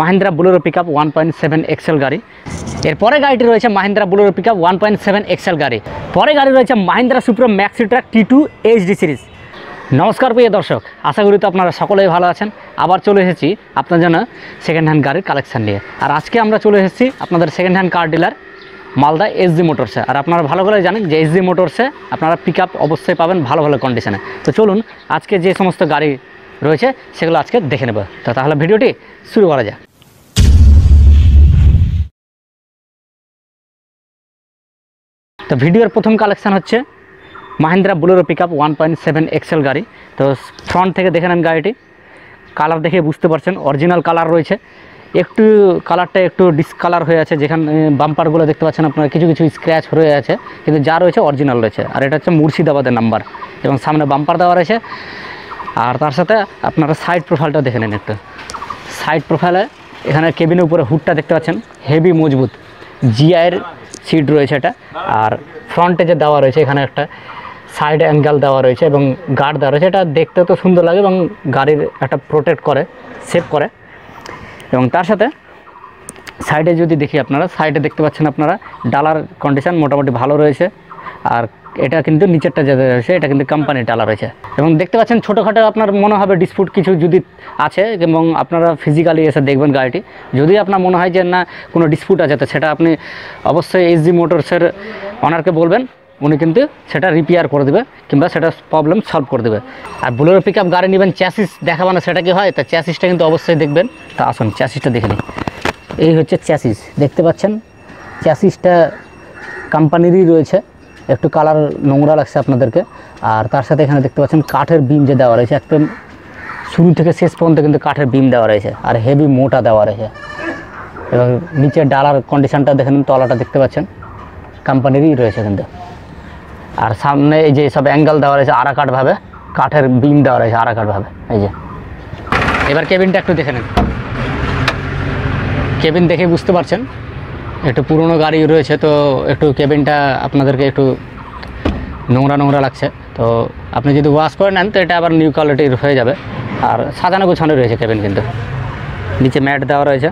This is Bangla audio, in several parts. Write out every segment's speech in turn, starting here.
মাহিন্দ্রা বুলেরো পিকআপ 1.7 এক্সেল গাড়ি। এরপরে গাড়িটি রয়েছে মাহিন্দ্রা বুলেরো পিকআপ 1.7 এক্সেল গাড়ি। পরে গাড়ি রয়েছে Mahindra Supro Maxi truck T2 HD series. নমস্কার প্রিয় দর্শক, আশা করি তো আপনারা সকলেই ভালো আছেন। আবার চলে এসেছি আপনার জন্য সেকেন্ড হ্যান্ড গাড়ির কালেকশান নিয়ে। আর আজকে আমরা চলে এসেছি আপনাদের সেকেন্ড হ্যান্ড কার ডিলার মালদা SG মোটরসে। আর আপনারা ভালো করে জানেন যে SG মোটরসে আপনারা পিকআপ অবশ্যই পাবেন ভালো ভালো কন্ডিশনে। তো চলুন আজকে যে সমস্ত গাড়ি রয়েছে সেগুলো আজকে দেখে নেব। তো তাহলে ভিডিওটি শুরু করা যাক। তো ভিডিওর প্রথম কালেকশান হচ্ছে মাহিন্দ্রা বুলেরো পিকআপ 1.7 এক্সেল গাড়ি। তো ফ্রন্ট থেকে দেখে নেন গাড়িটি, কালার দেখে বুঝতে পারছেন অরিজিনাল কালার রয়েছে। একটু কালারটা একটু ডিসকালার হয়ে আছে, যেখানে বাম্পারগুলো দেখতে পাচ্ছেন আপনারা কিছু কিছু স্ক্র্যাচ হয়ে আছে, কিন্তু যা রয়েছে অরিজিনাল রয়েছে। আর এটা হচ্ছে মুর্শিদাবাদের নাম্বার এবং সামনে বাম্পার দেওয়া রয়েছে। আর তার সাথে আপনারা সাইড প্রোফাইলটা দেখে নেন। একটু সাইড প্রোফাইলে এখানে কেবিনের উপরে হুডটা দেখতে পাচ্ছেন হেভি মজবুত জিআইয়ের সিট রয়েছে এটা। আর ফ্রন্টে যে দেওয়া রয়েছে এখানে একটা সাইড অ্যাঙ্গেল দেওয়া রয়েছে এবং গার্ড দেওয়া রয়েছে। এটা দেখতে তো সুন্দর লাগে এবং গাড়ির একটা প্রোটেক্ট করে, সেভ করে। এবং তার সাথে সাইডে যদি দেখি আপনারা, সাইডে দেখতে পাচ্ছেন আপনারা ডালার কন্ডিশন মোটামুটি ভালো রয়েছে। আর এটা কিন্তু নিচেরটা যেটা রয়েছে এটা কিন্তু কোম্পানির ডালা রয়েছে। এবং দেখতে পাচ্ছেন ছোটোখাটো আপনার মনে হবে ডিসপুট কিছু যদি আছে, এবং আপনারা ফিজিক্যালি এসে দেখবেন গাড়িটি। যদি আপনার মনে হয় যে না কোনো ডিসপুট আছে, তো সেটা আপনি অবশ্যই SG মোটরসের অনারকে বলবেন, উনি কিন্তু সেটা রিপেয়ার করে দেবে কিংবা সেটা প্রবলেম সলভ করে দেবে। আর বুলেরো পিকআপ গাড়ি নেবেন, চ্যাসিস দেখাবো না সেটা কি হয়, তা চ্যাসিসটা কিন্তু অবশ্যই দেখবেন। তা আসুন চ্যাসিসটা দেখে নিই। এই হচ্ছে চ্যাসিস, দেখতে পাচ্ছেন চ্যাসিসটা কোম্পানিরই রয়েছে। একটু কালার নোংরা লাগছে আপনাদেরকে। আর তার সাথে এখানে দেখতে পাচ্ছেন কাঠের বিম যে দেওয়া রয়েছে, একদম শুরু থেকে শেষ পর্যন্ত কিন্তু কাঠের বিম দেওয়া রয়েছে আর হেভি মোটা দেওয়া রয়েছে। এবং নিচে ডালার কন্ডিশনটা দেখেন, তলাটা দেখতে পাচ্ছেন কোম্পানিরই রয়েছে কিন্তু। আর সামনে এই যে সব অ্যাঙ্গেল দেওয়া রয়েছে আরাকাঠভাবে, কাঠের বিম দেওয়া রয়েছে আরাকাঠভাবে। এই যে এবার কেবিনটা একটু দেখে নেন। কেবিন দেখে বুঝতে পারছেন একটু পুরনো গাড়ি রয়েছে, তো একটু কেবিনটা আপনাদেরকে একটু নোংরা নোংরা লাগছে। তো আপনি যদি ওয়াশ করে নেন তো এটা আবার নিউ কোয়ালিটির হয়ে যাবে। আর সাজানো গোছানো রয়েছে কেবিন, কিন্তু নিচে ম্যাট দেওয়া রয়েছে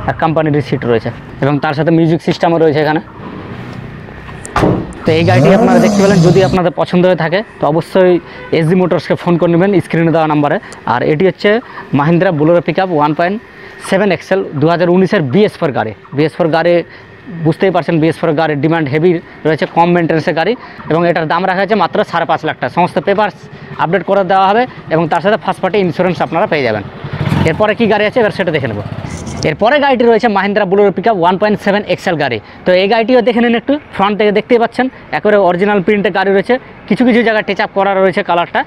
আর কোম্পানির সিট রয়েছে এবং তার সাথে মিউজিক সিস্টেমও রয়েছে এখানে। তো এই গাড়িটি আপনারা দেখতে পেলেন। যদি আপনাদের পছন্দ হয়ে থাকে তো অবশ্যই SG মোটরসকে ফোন করে নেবেন স্ক্রিনে দেওয়া নাম্বারে। আর এটি হচ্ছে মাহিন্দ্রা বুলেরো পিকআপ 1.7 এক্সেল 2019-এর BS4 গাড়ি। BS4 গাড়ি বুঝতেই পারছেন, BS4 গাড়ির ডিমান্ড হেভি রয়েছে, কম মেনটেন্সের গাড়ি। এবং এটার দাম রাখা হয়েছে মাত্র 5.5 লাখ টাকা। সমস্ত পেপারস আপডেট করে দেওয়া হবে এবং তার সাথে ফার্স্ট পার্টি ইন্স্যুরেন্স আপনারা পেয়ে যাবেন। এরপরে কী গাড়ি আছে এবার সেটা দেখে নেব। এরপরে গাড়িটি রয়েছে মাহিন্দ্রা বুলেরো পিকআপ 1.7 এক্সেল গাড়ি। তো এই গাড়িটিও দেখে নিন একটু। ফ্রন্ট থেকে দেখতেই পাচ্ছেন একেবারে অরিজিনাল প্রিন্টের গাড়ি রয়েছে, কিছু কিছু জায়গায় টাচ আপ করা রয়েছে কালারটা।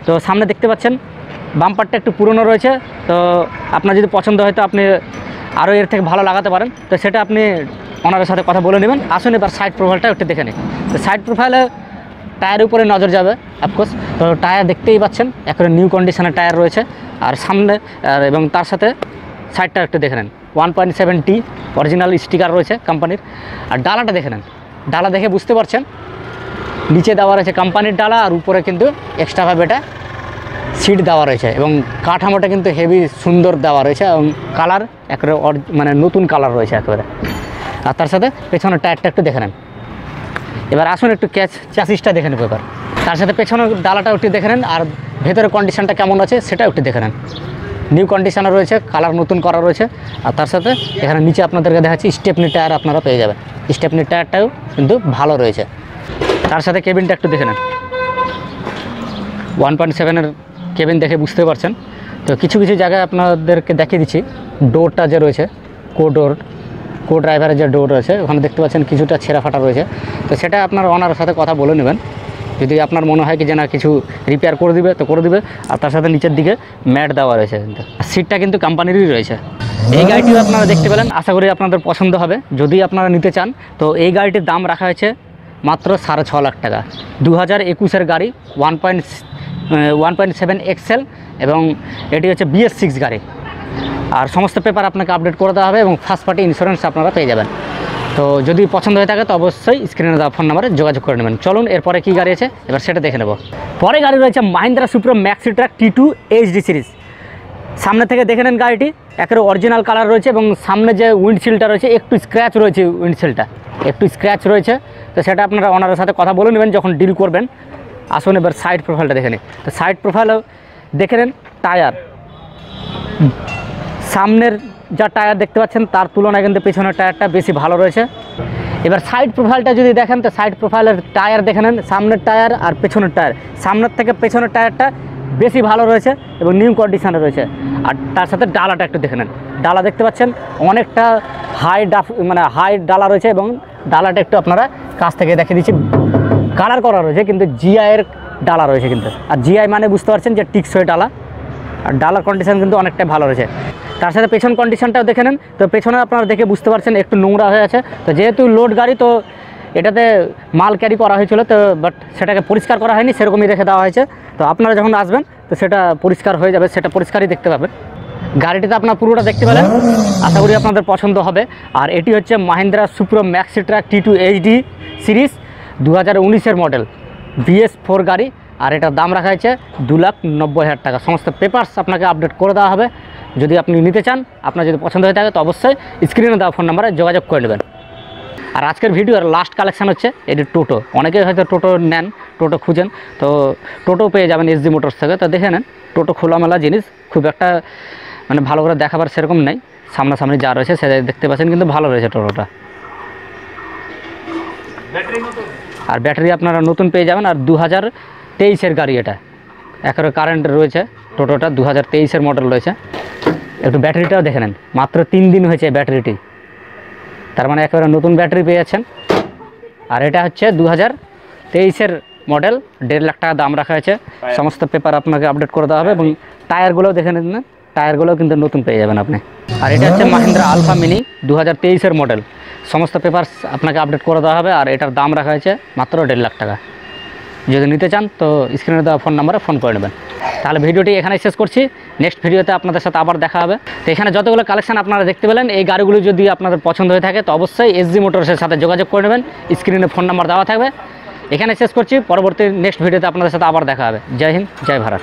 তো সামনে দেখতে পাচ্ছেন বাম্পারটা একটু পুরনো রয়েছে। তো আপনার যদি পছন্দ হয় তো আপনি আরও এর থেকে ভালো লাগাতে পারেন, তো সেটা আপনি ওনারের সাথে কথা বলে নেবেন। আসুন এবার সাইড প্রোফাইলটা একটু দেখে নিন। তো সাইড প্রোফাইলে টায়ারের উপরে নজর যাবে অফকোর্স। তো টায়ার দেখতেই পাচ্ছেন একেবারে নিউ কন্ডিশনের টায়ার রয়েছে। আর সামনে এবং তার সাথে সাইডটা একটু দেখে নেন, 1.7T অরিজিনাল স্টিকার রয়েছে কোম্পানির। আর ডালাটা দেখে নেন, ডালা দেখে বুঝতে পারছেন নিচে দেওয়া রয়েছে কোম্পানির ডালা আর উপরে কিন্তু এক্সট্রাভাবে এটা সিট দেওয়া রয়েছে এবং কাঠামোটা কিন্তু হেভি সুন্দর দেওয়া রয়েছে এবং কালার একেবারে মানে নতুন কালার রয়েছে একেবারে। আর তার সাথে পেছনের টায়ারটা একটু দেখে নেন। এবার আসুন একটু চ্যাসিসটা দেখে নেব এবার। তার সাথে পেছনের ডালাটা একটু দেখে নেন আর ভেতরের কন্ডিশনটা কেমন আছে সেটা একটু দেখে নেন। নিউ কন্ডিশনে রয়েছে, কালার নতুন করা রয়েছে। আর তার সাথে এখানে নিচে আপনাদেরকে দেখাচ্ছি স্টেপনি টায়ার আপনারা পেয়ে যাবেন। স্টেপনি টায়ারটাও কিন্তু ভালো রয়েছে। তার সাথে কেবিনটা একটু দেখে নেন, 1.7-এর কেবিন দেখে বুঝতে পারছেন। তো কিছু কিছু জায়গায় আপনাদেরকে দেখিয়ে দিচ্ছি ডোরটা যে রয়েছে, কো ড্রাইভারের যে ডোর রয়েছে ওখানে দেখতে পাচ্ছেন কিছুটা ছেঁড়া ফাটা রয়েছে। তো সেটা আপনার ওনারের সাথে কথা বলে নেবেন। যদি আপনার মনে হয় কি যে না কিছু রিপেয়ার করে দিবে তো করে দিবে। আর তার সাথে নিচের দিকে ম্যাট দেওয়া রয়েছে, কিন্তু সিটটা কিন্তু কোম্পানিরই রয়েছে। এই গাড়িটিও আপনারা দেখতে পেলেন, আশা করি আপনাদের পছন্দ হবে। যদি আপনারা নিতে চান তো এই গাড়িটির দাম রাখা হয়েছে মাত্র 6.5 লাখ টাকা। 2021-এর গাড়ি 1.7 এক্সেল এবং এটি হচ্ছে BS6 গাড়ি। আর সমস্ত পেপার আপনাকে আপডেট করে দেওয়া হবে এবং ফার্স্ট পার্টি ইন্স্যুরেন্স আপনারা পেয়ে যাবেন। তো যদি পছন্দ হয়ে থাকে তো অবশ্যই স্ক্রিনে দেওয়া ফোন নাম্বারে যোগাযোগ করে নেবেন। চলুন এরপরে কী গাড়ি আছে এবার সেটা দেখে নেব। পরে গাড়ি রয়েছে Mahindra Supro Maxi truck T2 HD series. সামনে থেকে দেখে নেন গাড়িটি একেবারে অরিজিনাল কালার রয়েছে এবং সামনে যে উইন্ডশিল্ডটা রয়েছে একটু স্ক্র্যাচ রয়েছে, উইন্ডশিল্ডটা একটু স্ক্র্যাচ রয়েছে। তো সেটা আপনারা ওনারের সাথে কথা বলে নেবেন যখন ডিল করবেন। আসুন এবার সাইড প্রোফাইলটা দেখে নিন। তো সাইড প্রোফাইলও দেখে নেন। টায়ার, সামনের যা টায়ার দেখতে পাচ্ছেন তার তুলনায় কিন্তু পেছনের টায়ারটা বেশি ভালো রয়েছে। এবার সাইড প্রোফাইলটা যদি দেখেন তো সাইড প্রোফাইলের টায়ার দেখে নেন, সামনের টায়ার আর পেছনের টায়ার, সামনের থেকে পেছনের টায়ারটা বেশি ভালো রয়েছে এবং নিউ কন্ডিশনে রয়েছে। আর তার সাথে ডালাটা একটু দেখে নেন, ডালা দেখতে পাচ্ছেন অনেকটা হাই ডালা রয়েছে এবং ডালাটা একটু আপনারা কাছ থেকে দেখিয়ে দিচ্ছি, কালার করা রয়েছে কিন্তু জিআইয়ের ডালা রয়েছে কিন্তু। আর জিআই মানে বুঝতে পারছেন যে টিকসই ডালা, আর ডালার কন্ডিশন কিন্তু অনেকটাই ভালো রয়েছে। তার সাথে পেছন কন্ডিশনটাও দেখে নেন। তো পেছনে আপনারা দেখে বুঝতে পারছেন একটু নোংরা হয়ে আছে। তো যেহেতু লোড গাড়ি তো এটাতে মাল ক্যারি করা হয়েছিল, তো বাট সেটাকে পরিষ্কার করা হয়নি, সেরকমই রেখে দেওয়া হয়েছে। তো আপনারা যখন আসবেন তো সেটা পরিষ্কার হয়ে যাবে, সেটা পরিষ্কারই দেখতে পাবেন। গাড়িটিতে আপনার পুরোটা দেখতে পেলেন, আশা করি আপনাদের পছন্দ হবে। আর এটি হচ্ছে Mahindra Supro Maxi truck T2 HD series 2019-এর মডেল BS4 গাড়ি। আর এটার দাম রাখা হয়েছে 2,90,000 টাকা। সমস্ত পেপারস আপনাকে আপডেট করে দেওয়া হবে। যদি আপনি নিতে চান, আপনার যদি পছন্দ হয়ে থাকে তো অবশ্যই স্ক্রিনে দেওয়া ফোন নাম্বারে যোগাযোগ করে নেবেন। আর আজকের ভিডিওর লাস্ট কালেকশান হচ্ছে এটি টোটো। অনেকেই হয়তো টোটো নেন, টোটো খুঁজেন, তো টোটো পেয়ে যাবেন SG মোটরস থেকে। তো দেখে নেন, টোটো খোলামেলা জিনিস, খুব একটা মানে ভালো করে দেখাবার সেরকম নেই, সামনাসামনি যা রয়েছে সেটা দেখতে পাচ্ছেন, কিন্তু ভালো রয়েছে টোটোটা। আর ব্যাটারি আপনারা নতুন পেয়ে যাবেন। আর 2023-এর গাড়ি, এটা একেবারে কারেন্ট রয়েছে। টোটোটা 2023-এর মডেল রয়েছে। একটু ব্যাটারিটাও দেখে নেন, মাত্র 3 দিন হয়েছে ব্যাটারিটি, তার মানে একেবারে নতুন ব্যাটারি পেয়ে যাচ্ছেন। আর এটা হচ্ছে 2023-এর মডেল, 1.5 লাখ টাকা দাম রাখা হয়েছে। সমস্ত পেপার আপনাকে আপডেট করে দেওয়া হবে এবং টায়ারগুলোও দেখে নিন, টায়ারগুলোও কিন্তু নতুন পেয়ে যাবেন আপনি। আর এটা হচ্ছে মাহিন্দ্রা আলফা মিনি 2023-এর মডেল, সমস্ত পেপারস আপনাকে আপডেট করে দেওয়া হবে। আর এটার দাম রাখা হয়েছে মাত্র 1.5 লাখ টাকা। যদি নিতে চান তো স্ক্রিনে দেওয়া ফোন নাম্বারে ফোন করে নেবেন। তাহলে ভিডিওটি এখানে শেষ করছি, নেক্সট ভিডিওতে আপনাদের সাথে আবার দেখা হবে। তো এখানে যতগুলো কালেকশন আপনারা দেখতে পেলেন, এই গাড়িগুলো যদি আপনাদের পছন্দ হয়ে থাকে তো অবশ্যই SG মোটরসের সাথে যোগাযোগ করে নেবেন, স্ক্রিনে ফোন নাম্বার দেওয়া থাকবে। এখানে শেষ করছি, পরবর্তী নেক্সট ভিডিওতে আপনাদের সাথে আবার দেখা হবে। জয় হিন্দ, জয় ভারত।